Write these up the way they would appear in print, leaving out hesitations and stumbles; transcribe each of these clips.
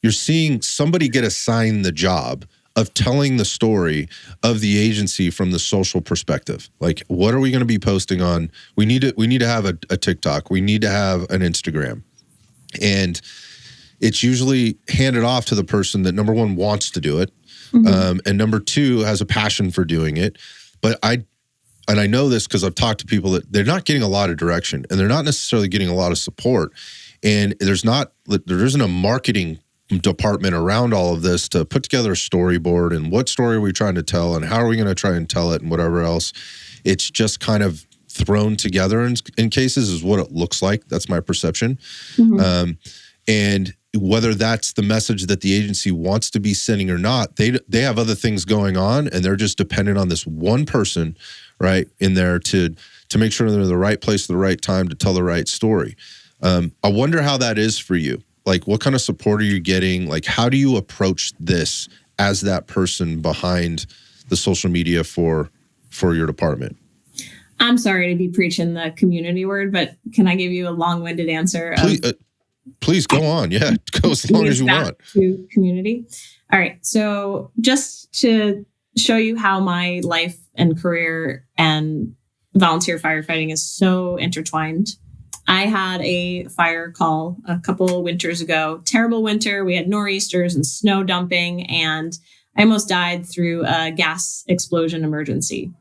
you're seeing somebody get assigned the job of telling the story of the agency from the social perspective. Like, what are we going to be posting on? We need to have a TikTok. We need to have an Instagram. And it's usually handed off to the person that, number one, wants to do it. And number two, has a passion for doing it. But I know this because I've talked to people that they're not getting a lot of direction and they're not necessarily getting a lot of support. And there isn't a marketing department around all of this to put together a storyboard and what story are we trying to tell and how are we going to try and tell it and whatever else. It's just kind of thrown together in cases is what it looks like. That's my perception. And whether that's the message that the agency wants to be sending or not, they have other things going on and they're just dependent on this one person right in there to make sure they're in the right place at the right time to tell the right story. I wonder how that is for you. Like, what kind of support are you getting? Like, how do you approach this as that person behind the social media for your department? I'm sorry to be preaching the community word, but can I give you a long-winded answer? Please go on. Yeah, go as long as you want. To community. All right. So just to show you how my life and career and volunteer firefighting is so intertwined, I had a fire call a couple winters ago. Terrible winter. We had nor'easters and snow dumping, and I almost died through a gas explosion emergency,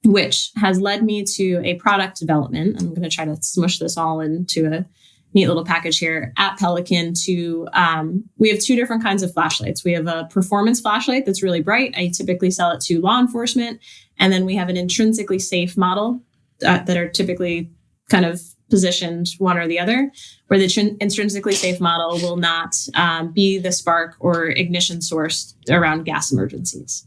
which has led me to a product development. I'm going to try to smush this all into a neat little package here at Pelican. We have two different kinds of flashlights. We have a performance flashlight that's really bright. I typically sell it to law enforcement. And then we have an intrinsically safe model that are typically kind of positioned one or the other, where the intrinsically safe model will not be the spark or ignition source around gas emergencies.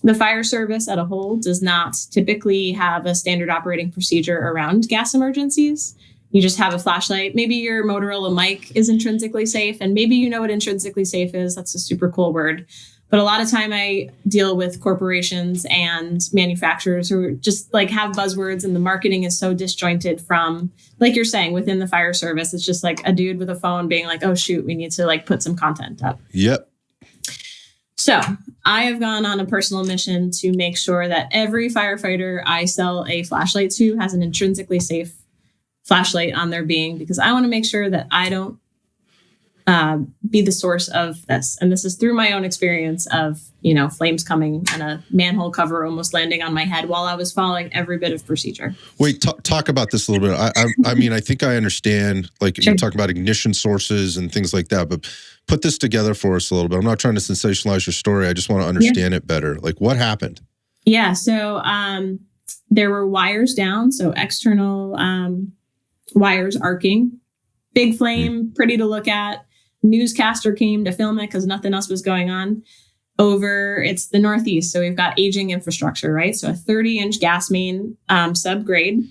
The fire service as a whole does not typically have a standard operating procedure around gas emergencies. You just have a flashlight. Maybe your Motorola mic is intrinsically safe, and maybe you know what intrinsically safe is. That's a super cool word. But a lot of time I deal with corporations and manufacturers who just like have buzzwords, and the marketing is so disjointed from, like you're saying, within the fire service. It's just like a dude with a phone being like, oh, shoot, we need to like put some content up. Yep. So I have gone on a personal mission to make sure that every firefighter I sell a flashlight to has an intrinsically safe flashlight on their being, because I want to make sure that I don't be the source of this. And this is through my own experience of, flames coming and a manhole cover almost landing on my head while I was following every bit of procedure. Wait, talk about this a little bit. I mean, I think I understand, like Sure. You're talking about ignition sources and things like that, but put this together for us a little bit. I'm not trying to sensationalize your story. I just want to understand it better. Like, what happened? Yeah. So there were wires down. So external wires arcing, big flame, pretty to look at. Newscaster came to film it because nothing else was going on. It's the Northeast. So we've got aging infrastructure, right? So a 30-inch gas main, subgrade.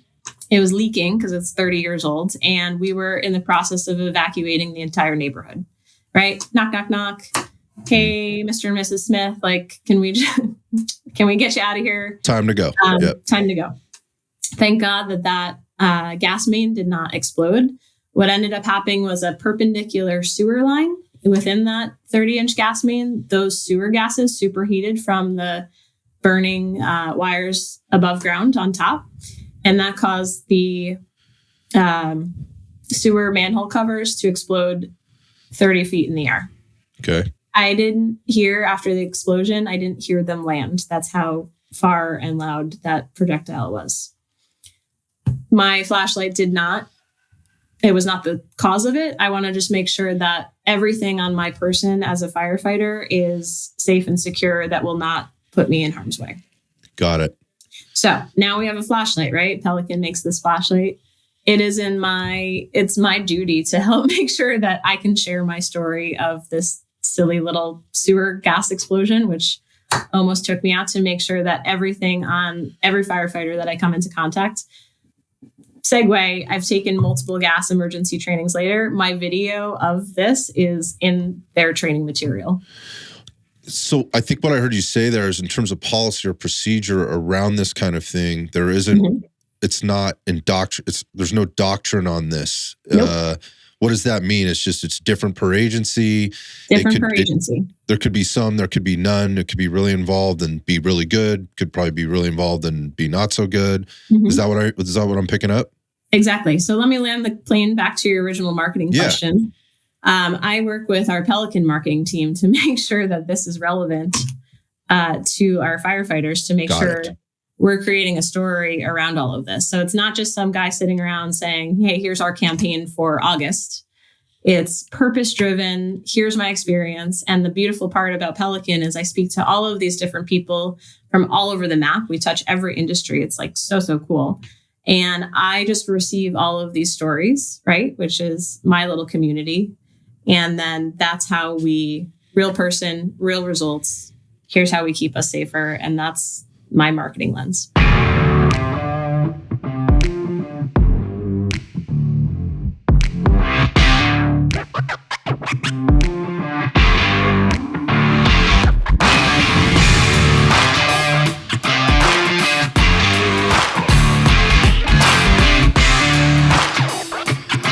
It was leaking because it's 30 years old. And we were in the process of evacuating the entire neighborhood, right? Knock, knock, knock. Hey, Mr. and Mrs. Smith, like, can we get you out of here? Time to go. Yep. Time to go. Thank God that gas main did not explode. What ended up happening was a perpendicular sewer line within that 30-inch gas main. Those sewer gases superheated from the burning wires above ground on top. And that caused the sewer manhole covers to explode 30 feet in the air. Okay. I didn't hear, after the explosion, I didn't hear them land. That's how far and loud that projectile was. My flashlight it was not the cause of it. I want to just make sure that everything on my person as a firefighter is safe and secure, that will not put me in harm's way. Got it. So now we have a flashlight, right? Pelican makes this flashlight. It's my duty to help make sure that I can share my story of this silly little sewer gas explosion, which almost took me out, to make sure that everything on every firefighter that I come into contact. Segue, I've taken multiple gas emergency trainings later. My video of this is in their training material. So I think what I heard you say there is, in terms of policy or procedure around this kind of thing, there isn't, it's not in doctrine. There's no doctrine on this. Nope. what does that mean? It's different per agency. Different per agency. There could be some, there could be none. It could be really involved and be really good. Could probably be really involved and be not so good. Mm-hmm. Is that what I'm picking up? Exactly. So let me land the plane back to your original marketing question. I work with our Pelican marketing team to make sure that this is relevant to our firefighters, to make sure we're creating a story around all of this. So it's not just some guy sitting around saying, hey, here's our campaign for August. It's purpose-driven. Here's my experience. And the beautiful part about Pelican is I speak to all of these different people from all over the map. We touch every industry. It's like so cool. And I just receive all of these stories, right? Which is my little community. And then that's how we, real person, real results. Here's how we keep us safer. And that's my marketing lens.